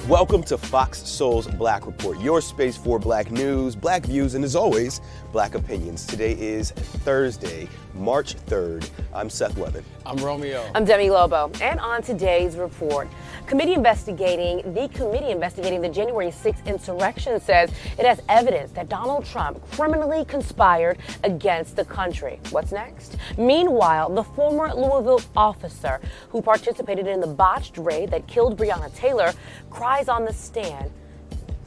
Welcome to Fox Soul's Black Report, your space for black news, black views, and as always, black opinions. Today is Thursday, March 3rd. I'm Seth Levin. I'm Romeo. I'm Demi Lobo. And on today's report, the committee investigating the January 6th insurrection says it has evidence that Donald Trump criminally conspired against the country. What's next? Meanwhile, the former Louisville officer who participated in the botched raid that killed Breonna Taylor cries on the stand.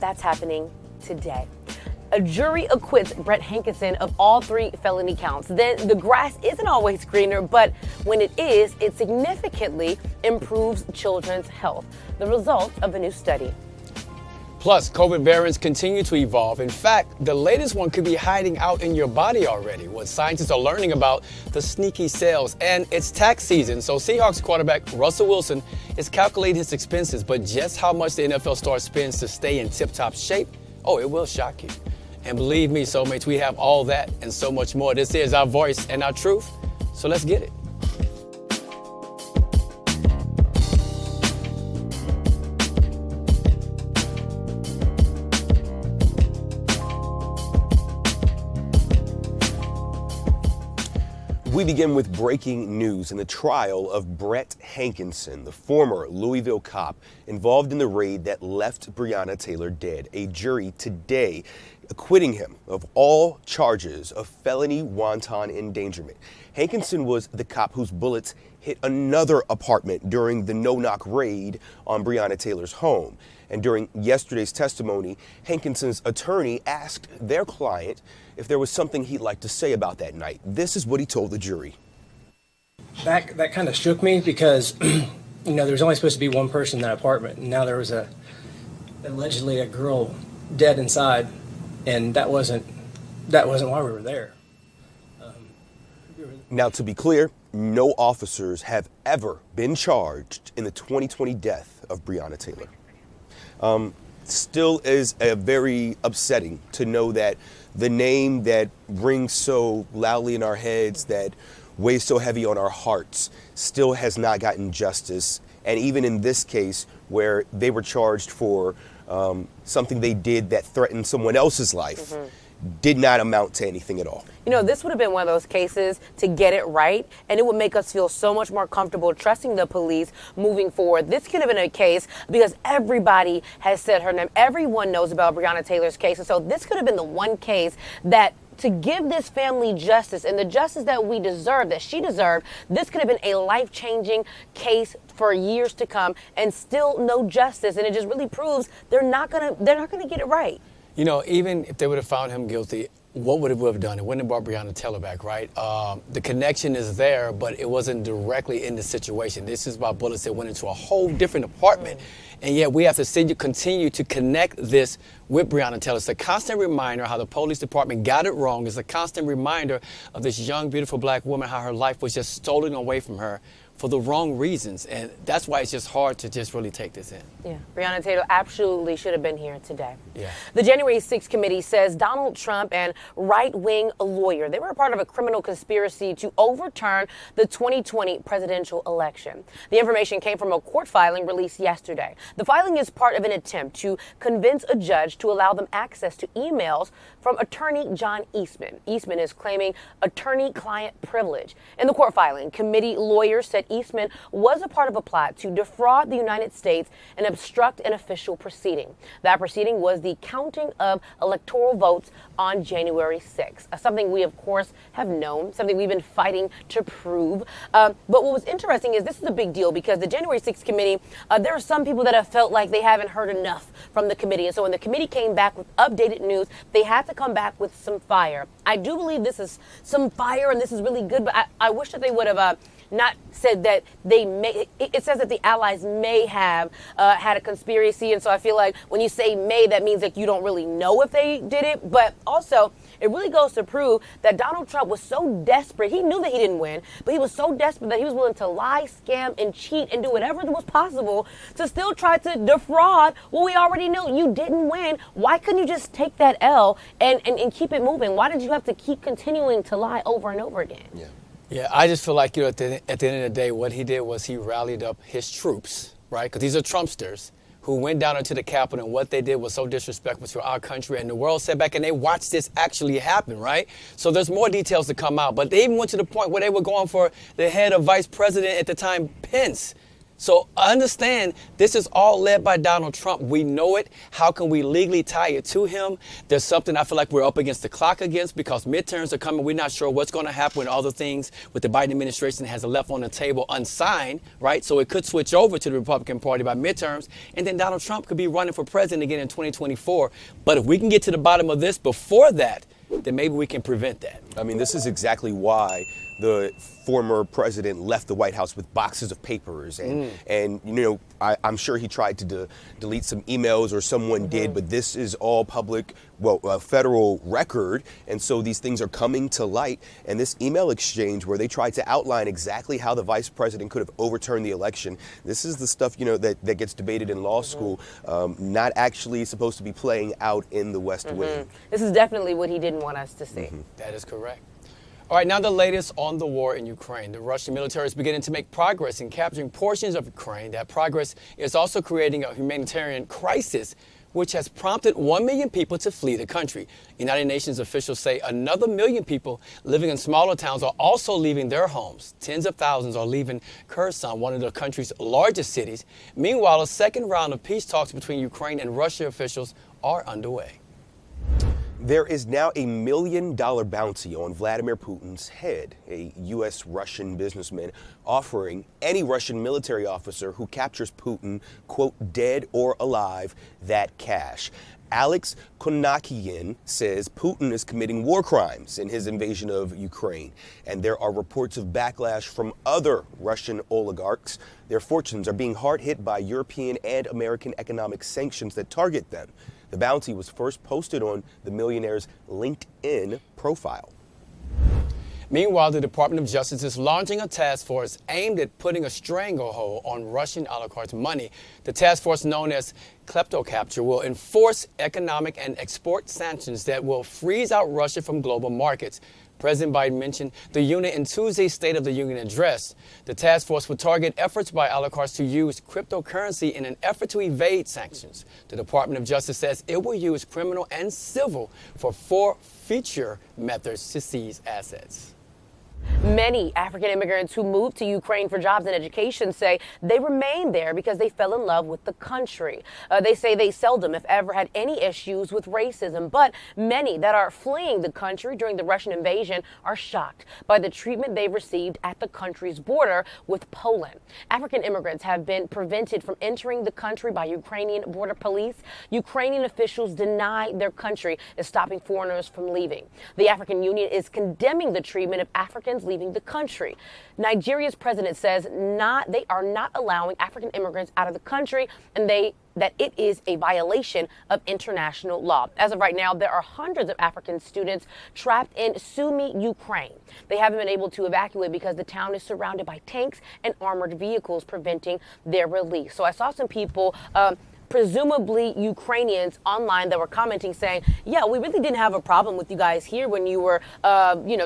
That's happening today. A jury acquits Brett Hankinson of all 3 felony counts. Then the grass isn't always greener, but when it is, it significantly improves children's health. The result of a new study. Plus, COVID variants continue to evolve. In fact, the latest one could be hiding out in your body already. What scientists are learning about the sneaky cells, and it's tax season. So Seahawks quarterback Russell Wilson is calculating his expenses, but just how much the NFL star spends to stay in tip-top shape, oh, it will shock you. And believe me, soulmates, we have all that and so much more. This is our voice and our truth. So let's get it. We begin with breaking news in the trial of Brett Hankinson, the former Louisville cop involved in the raid that left Breonna Taylor dead. A jury today acquitting him of all charges of felony wanton endangerment. Hankinson was the cop whose bullets hit another apartment during the no-knock raid on Breonna Taylor's home. And during yesterday's testimony, Hankinson's attorney asked their client if there was something he'd like to say about that night. This is what he told the jury. That kind of shook me because, there was only supposed to be one person in that apartment, and now there was allegedly a girl dead inside, and that wasn't why we were there. Now, to be clear, no officers have ever been charged in the 2020 death of Breonna Taylor. Still is very upsetting to know that the name that rings so loudly in our heads, that weighs so heavy on our hearts, still has not gotten justice. And even in this case, where they were charged for something they did that threatened someone else's life, did not amount to anything at all. This would have been one of those cases to get it right, and it would make us feel so much more comfortable trusting the police moving forward. This could have been a case because everybody has said her name. Everyone knows about Breonna Taylor's case, and so this could have been the one case that to give this family justice and the justice that we deserve, that she deserved. This could have been a life-changing case for years to come, and still no justice, and it just really proves they're not gonna get it right. Even if they would have found him guilty, what would it have done? It wouldn't have brought Breonna Taylor back, right? The connection is there, but it wasn't directly in the situation. This is about bullets that went into a whole different apartment. And yet we have to continue to connect this with Breonna Taylor. It's a constant reminder how the police department got it wrong. It's a constant reminder of this young, beautiful black woman, how her life was just stolen away from her for the wrong reasons. And that's why it's just hard to just really take this in. Yeah, Breonna Taylor absolutely should have been here today. Yeah. The January 6th committee says Donald Trump and right-wing lawyer, they were a part of a criminal conspiracy to overturn the 2020 presidential election. The information came from a court filing released yesterday. The filing is part of an attempt to convince a judge to allow them access to emails from attorney John Eastman. Eastman is claiming attorney-client privilege. In the court filing, committee lawyers said Eastman was a part of a plot to defraud the United States and obstruct an official proceeding. That proceeding was the counting of electoral votes on January 6th, something we, of course, have known, something we've been fighting to prove. But what was interesting is this is a big deal because the January 6th committee, there are some people that have felt like they haven't heard enough from the committee. And so when the committee came back with updated news, they had to come back with some fire. I do believe this is some fire and this is really good, but I wish that they would have not said that they may. It says that the allies may have had a conspiracy, and so I feel like when you say may, that means that you don't really know if they did it. But also, it really goes to prove that Donald Trump was so desperate. He knew that he didn't win, but he was so desperate that he was willing to lie, scam, and cheat and do whatever was possible to still try to defraud what we already knew. You didn't win. Why couldn't you just take that L and keep it moving? Why did you have to keep continuing to lie over and over again? Yeah, I just feel like, at the end of the day, what he did was he rallied up his troops, right? Because these are Trumpsters, who went down into the Capitol, and what they did was so disrespectful to our country, and the world sat back and they watched this actually happen, right? So there's more details to come out, but they even went to the point where they were going for the head of Vice President at the time, Pence. So understand, this is all led by Donald Trump. We know it. How can we legally tie it to him? There's something I feel like we're up against the clock against, because midterms are coming. We're not sure what's going to happen with all the things with the Biden administration has left on the table unsigned, right? So it could switch over to the Republican Party by midterms, and then Donald Trump could be running for president again in 2024. But if we can get to the bottom of this before that, then maybe we can prevent that. I mean, this is exactly why the former president left the White House with boxes of papers, and you know, I'm sure he tried to delete some emails, or someone did, but this is all public, federal record, and so these things are coming to light. And this email exchange where they tried to outline exactly how the vice president could have overturned the election, this is the stuff, you know, that gets debated in law school, not actually supposed to be playing out in the West Wing. This is definitely what he didn't want us to see. That is correct. All right, now the latest on the war in Ukraine. The Russian military is beginning to make progress in capturing portions of Ukraine. That progress is also creating a humanitarian crisis, which has prompted 1 million people to flee the country. United Nations officials say another 1 million people living in smaller towns are also leaving their homes. Tens of thousands are leaving Kherson, one of the country's largest cities. Meanwhile, a second round of peace talks between Ukraine and Russia officials are underway. There is now a $1 million bounty on Vladimir Putin's head, a U.S.-Russian businessman offering any Russian military officer who captures Putin, quote, dead or alive, that cash. Alex Konakian says Putin is committing war crimes in his invasion of Ukraine, and there are reports of backlash from other Russian oligarchs. Their fortunes are being hard hit by European and American economic sanctions that target them. The bounty was first posted on the millionaire's LinkedIn profile. Meanwhile, the Department of Justice is launching a task force aimed at putting a stranglehold on Russian oligarchs' money. The task force, known as Kleptocapture, will enforce economic and export sanctions that will freeze out Russia from global markets. President Biden mentioned the unit in Tuesday's State of the Union address. The task force will target efforts by oligarchs to use cryptocurrency in an effort to evade sanctions. The Department of Justice says it will use criminal and civil for 4 future methods to seize assets. Many African immigrants who moved to Ukraine for jobs and education say they remained there because they fell in love with the country. They say they seldom, if ever, had any issues with racism, but many that are fleeing the country during the Russian invasion are shocked by the treatment they received at the country's border with Poland. African immigrants have been prevented from entering the country by Ukrainian border police. Ukrainian officials deny their country is stopping foreigners from leaving. The African Union is condemning the treatment of Africans leaving the country. Nigeria's president says they are not allowing African immigrants out of the country, and that it is a violation of international law. As of right now, there are hundreds of African students trapped in Sumy, Ukraine. They haven't been able to evacuate because the town is surrounded by tanks and armored vehicles preventing their release. So I saw some people presumably Ukrainians online that were commenting saying, yeah, we really didn't have a problem with you guys here when you were,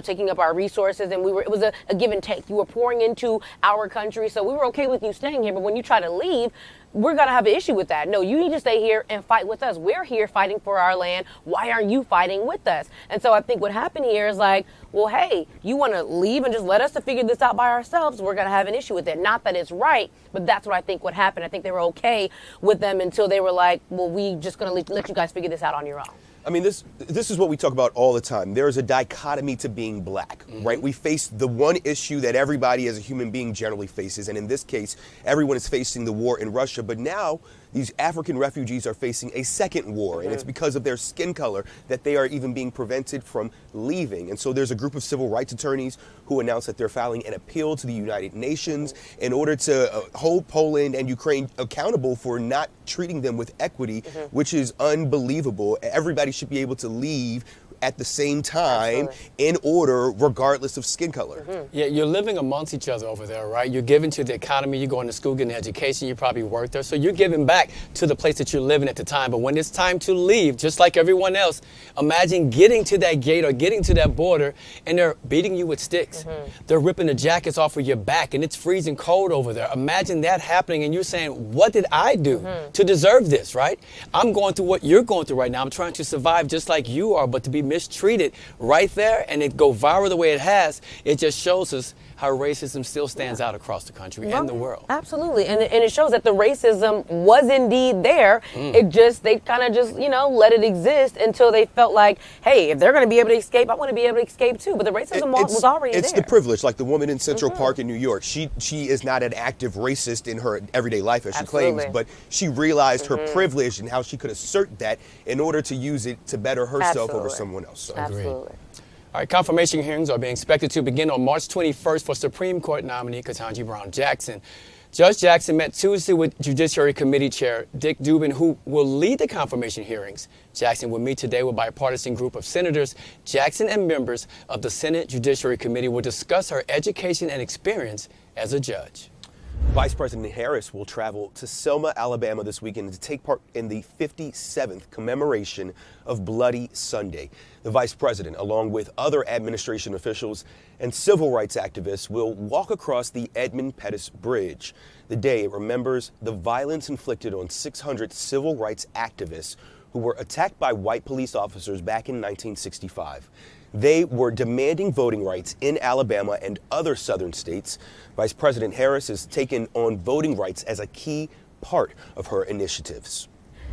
taking up our resources, and it was a give and take. You were pouring into our country, so we were okay with you staying here. But when you try to leave, we're going to have an issue with that. No, you need to stay here and fight with us. We're here fighting for our land. Why aren't you fighting with us? And so I think what happened here is like, well, hey, you want to leave and just let us to figure this out by ourselves? We're going to have an issue with it. Not that it's right, but that's what I think what happened. I think they were okay with them until they were like, well, we just going to let you guys figure this out on your own. I mean, this is what we talk about all the time. There is a dichotomy to being black, right? We face the one issue that everybody as a human being generally faces, and in this case, everyone is facing the war in Russia. But now these African refugees are facing a second war, and it's because of their skin color that they are even being prevented from leaving. And so there's a group of civil rights attorneys who announced that they're filing an appeal to the United Nations in order to hold Poland and Ukraine accountable for not treating them with equity, which is unbelievable. Everybody should be able to leave at the same time Absolutely. in order, regardless of skin color. Yeah, you're living amongst each other over there, right? You're giving to the economy. You're going to school, getting an education. You probably work there. So you're giving back to the place that you're living at the time. But when it's time to leave, just like everyone else, imagine getting to that gate or getting to that border and they're beating you with sticks. They're ripping the jackets off of your back and it's freezing cold over there. Imagine that happening and you're saying, what did I do to deserve this, right? I'm going through what you're going through right now. I'm trying to survive just like you are, but to be mistreated right there and it go viral the way it has, it just shows us how racism still stands out across the country and the world. Absolutely, and it shows that the racism was indeed there. It just, they kind of just, let it exist until they felt like, hey, if they're going to be able to escape, I want to be able to escape too. But the racism was already there. It's the privilege, like the woman in Central Park in New York. She is not an active racist in her everyday life, as she claims, but she realized her privilege and how she could assert that in order to use it to better herself over someone else. So. Absolutely. All right, confirmation hearings are being expected to begin on March 21st for Supreme Court nominee Ketanji Brown Jackson. Judge Jackson met Tuesday with Judiciary Committee Chair Dick Dubin, who will lead the confirmation hearings. Jackson will meet today with a bipartisan group of senators. Jackson and members of the Senate Judiciary Committee will discuss her education and experience as a judge. Vice President Harris will travel to Selma, Alabama this weekend to take part in the 57th commemoration of Bloody Sunday. The vice president, along with other administration officials and civil rights activists, will walk across the Edmund Pettus Bridge. The day remembers the violence inflicted on 600 civil rights activists who were attacked by white police officers back in 1965. They were demanding voting rights in Alabama and other southern states. Vice President Harris has taken on voting rights as a key part of her initiatives.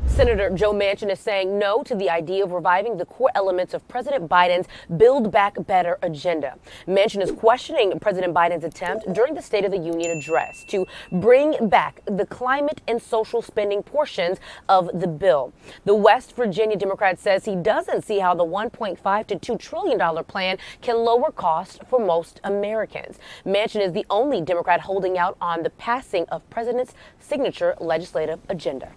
Senator Joe Manchin is saying no to the idea of reviving the core elements of President Biden's Build Back Better agenda. Manchin is questioning President Biden's attempt during the State of the Union address to bring back the climate and social spending portions of the bill. The West Virginia Democrat says he doesn't see how the $1.5 to $2 trillion plan can lower costs for most Americans. Manchin is the only Democrat holding out on the passing of President's signature legislative agenda.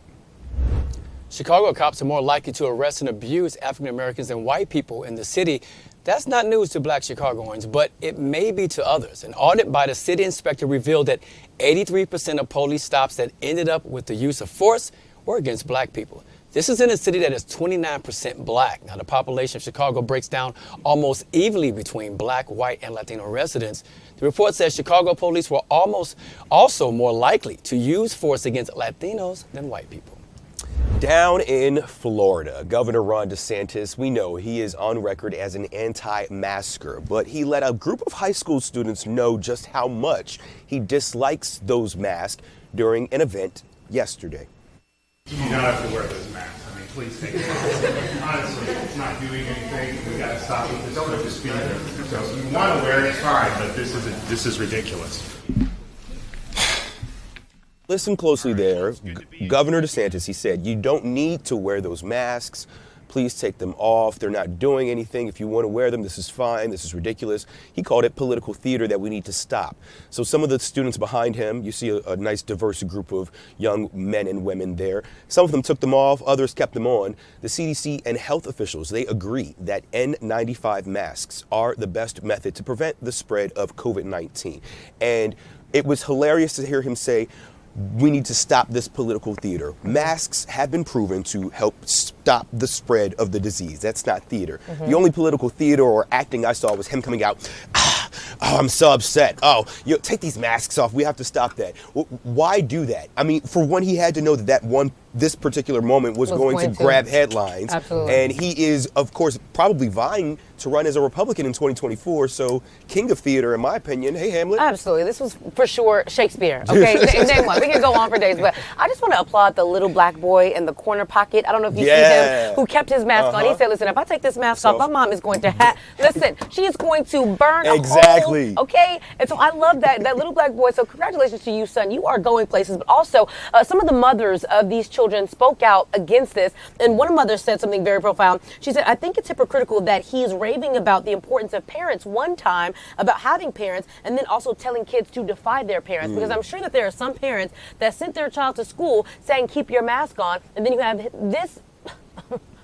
Chicago cops are more likely to arrest and abuse African Americans than white people in the city. That's not news to black Chicagoans, but it may be to others. An audit by the city inspector revealed that 83% of police stops that ended up with the use of force were against black people. This is in a city that is 29% black. Now, the population of Chicago breaks down almost evenly between black, white, and Latino residents. The report says Chicago police were also more likely to use force against Latinos than white people. Down in Florida, Governor Ron DeSantis, we know he is on record as an anti-masker, but he let a group of high school students know just how much he dislikes those masks during an event yesterday. You don't have to wear those masks. I mean, please take it off. Honestly, it's not doing anything. We got to stop with this. Don't let this be there. So if you want to wear it, it's fine, but this is ridiculous. Listen closely there. Governor DeSantis, he said, you don't need to wear those masks. Please take them off. They're not doing anything. If you want to wear them, this is fine. This is ridiculous. He called it political theater that we need to stop. So some of the students behind him, you see a nice diverse group of young men and women there. Some of them took them off. Others kept them on. The CDC and health officials, they agree that N95 masks are the best method to prevent the spread of COVID-19. And it was hilarious to hear him say, we need to stop this political theater. Masks have been proven to help stop the spread of the disease. That's not theater. The only political theater or acting I saw was him coming out, oh, I'm so upset. Oh, take these masks off. We have to stop that. Why do that? I mean, for one, he had to know that this particular moment was going to grab headlines. Absolutely. And he is, of course, probably vying to run as a Republican in 2024. So, king of theater, in my opinion. Hey, Hamlet. Absolutely. This was for sure Shakespeare. Okay, name one. We can go on for days, but I just want to applaud the little black boy in the corner pocket. I don't know if you see him, who kept his mask on. He said, listen, if I take this mask off, my mom is going to listen, she is going to burn a hole. Okay? And so I love that little black boy. So congratulations to you, son. You are going places. But also, some of the mothers of these children spoke out against this. And one mother said something very profound. She said, I think it's hypocritical that he is raving about the importance of parents one time, about having parents, and then also telling kids to defy their parents. Because I'm sure that there are some parents that sent their child to school saying, keep your mask on. And then you have this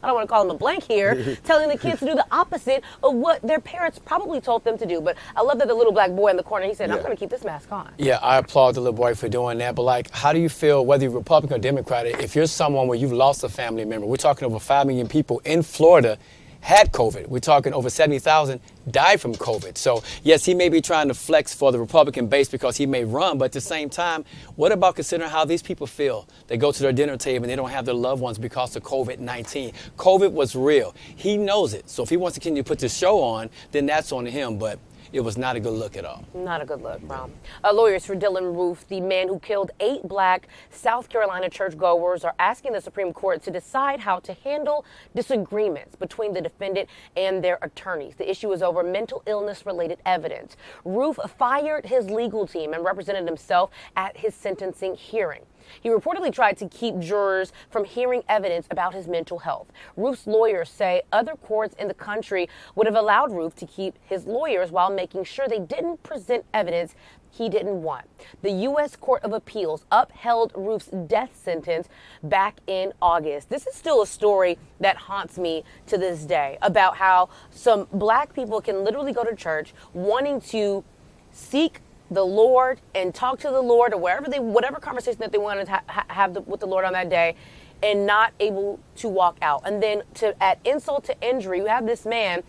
I don't want to call him a blank here, telling the kids to do the opposite of what their parents probably told them to do. But I love that the little black boy in the corner, he said, I'm going to keep this mask on. Yeah, I applaud the little boy for doing that. But, like, how do you feel, whether you're Republican or Democratic, if you're someone where you've lost a family member? We're talking over 5 million people in Florida had COVID. We're talking over 70,000 died from COVID. So, yes, he may be trying to flex for the Republican base because he may run, but at the same time, what about considering how these people feel? They go to their dinner table and they don't have their loved ones because of COVID-19. COVID was real. He knows it. So if he wants to continue to put this show on, then that's on him. But it was not a good look at all. Not a good look, bro. Lawyers for Dylan Roof, the man who killed 8 black South Carolina churchgoers, are asking the Supreme Court to decide how to handle disagreements between the defendant and their attorneys. The issue is over mental illness-related evidence. Roof fired his legal team and represented himself at his sentencing hearing. He reportedly tried to keep jurors from hearing evidence about his mental health. Roof's lawyers say other courts in the country would have allowed Roof to keep his lawyers while making sure they didn't present evidence he didn't want. The U.S. Court of Appeals upheld Roof's death sentence back in August. This is still a story that haunts me to this day about how some black people can literally go to church wanting to seek the Lord and talk to the Lord, or whatever conversation that they wanted to have with the Lord on that day, and not able to walk out. And then to add insult to injury, you have this man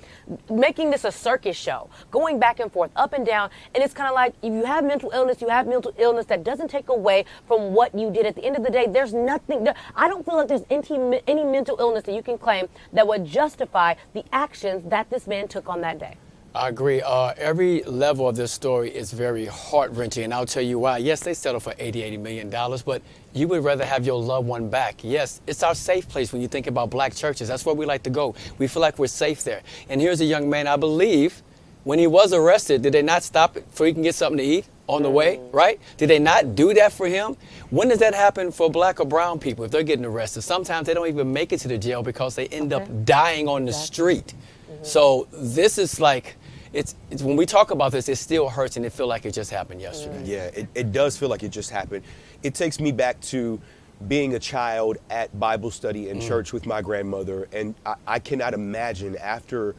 making this a circus show, going back and forth, up and down. And it's kind of like, if you have mental illness, you have mental illness. That doesn't take away from what you did. At the end of the day, there's nothing, I don't feel like there's any mental illness that you can claim that would justify the actions that this man took on that day. I agree. Every level of this story is very heart-wrenching, and I'll tell you why. Yes, they settled for $80 million, but you would rather have your loved one back. Yes, it's our safe place when you think about black churches. That's where we like to go. We feel like we're safe there. And here's a young man, I believe, when he was arrested, did they not stop it so he can get something to eat on the way, right? Did they not do that for him? When does that happen for black or brown people if they're getting arrested? Sometimes they don't even make it to the jail because they end up dying on the street. So this is like, it's when we talk about this, it still hurts and it feels like it just happened yesterday. Yeah, it does feel like it just happened. It takes me back to being a child at Bible study in church with my grandmother, and I cannot imagine after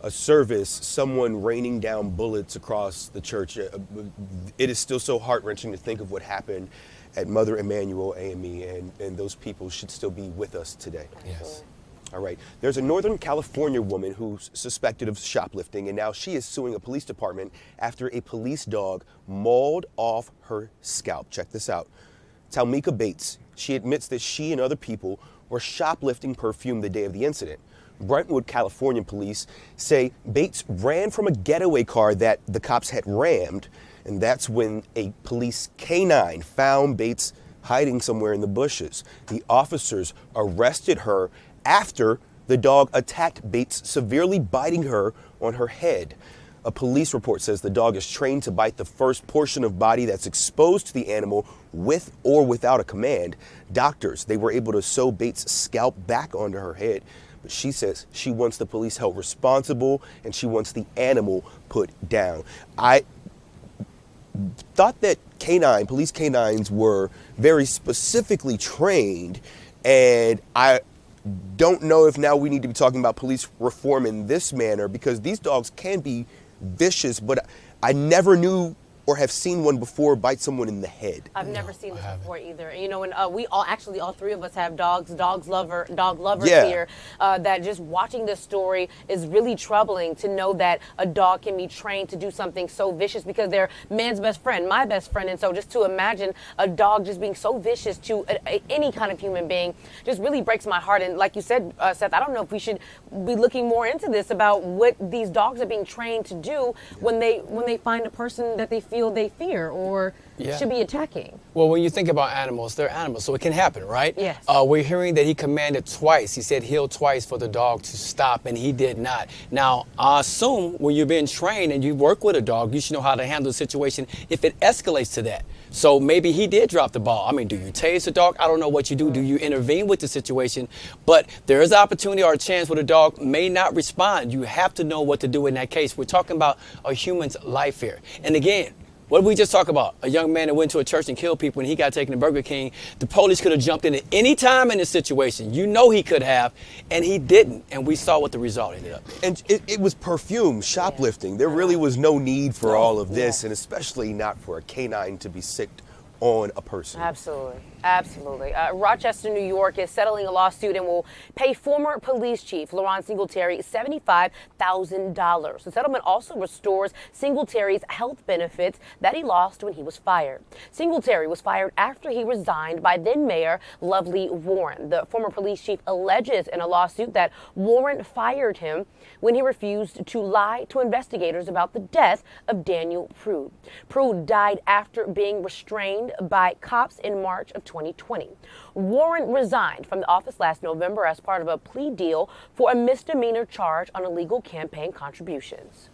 a service someone raining down bullets across the church. It is still so heart-wrenching to think of what happened at Mother Emanuel AME, and those people should still be with us today. Yes. All right. There's a Northern California woman who's suspected of shoplifting, and now she is suing a police department after a police dog mauled off her scalp. Check this out. Talmika Bates, she admits that she and other people were shoplifting perfume the day of the incident. Brentwood, California police say Bates ran from a getaway car that the cops had rammed, and that's when a police canine found Bates hiding somewhere in the bushes. The officers arrested her after the dog attacked Bates, severely biting her on her head. A police report says the dog is trained to bite the first portion of body that's exposed to the animal with or without a command. Doctors, they were able to sew Bates' scalp back onto her head, but she says she wants the police held responsible and she wants the animal put down. I thought that police canines were very specifically trained, and I don't know if now we need to be talking about police reform in this manner, because these dogs can be vicious, but I never knew or have seen one before bite someone in the head. I've never seen this before either. You know, and all 3 of us have dogs, dog lovers here, that just watching this story is really troubling to know that a dog can be trained to do something so vicious because they're man's best friend, my best friend. And so just to imagine a dog just being so vicious to any kind of human being just really breaks my heart. And like you said, Seth, I don't know if we should be looking more into this about what these dogs are being trained to do when they find a person that they feel they fear or should be attacking. Well, when you think about animals, they're animals, so it can happen, right? Yes. We're hearing that he commanded twice. He said heal twice for the dog to stop, and he did not. Now, I assume when you're being trained and you work with a dog, you should know how to handle the situation if it escalates to that. So maybe he did drop the ball. I mean, do you tase the dog? I don't know what you do. Do you intervene with the situation? But there is opportunity or a chance where the dog may not respond. You have to know what to do in that case. We're talking about a human's life here. And again, What did we just talk about? A young man that went to a church and killed people and he got taken to Burger King. The police could have jumped in at any time in this situation. You know he could have, and he didn't. And we saw what the result ended up. And it was perfume, shoplifting. There really was no need for all of this, and especially not for a canine to be sicked on a person. Absolutely. Absolutely. Rochester, New York is settling a lawsuit and will pay former police chief Laurent Singletary $75,000. The settlement also restores Singletary's health benefits that he lost when he was fired. Singletary was fired after he resigned by then Mayor Lovely Warren. The former police chief alleges in a lawsuit that Warren fired him when he refused to lie to investigators about the death of Daniel Prude. Prude died after being restrained by cops in March of 2020. Warren resigned from the office last November as part of a plea deal for a misdemeanor charge on illegal campaign contributions.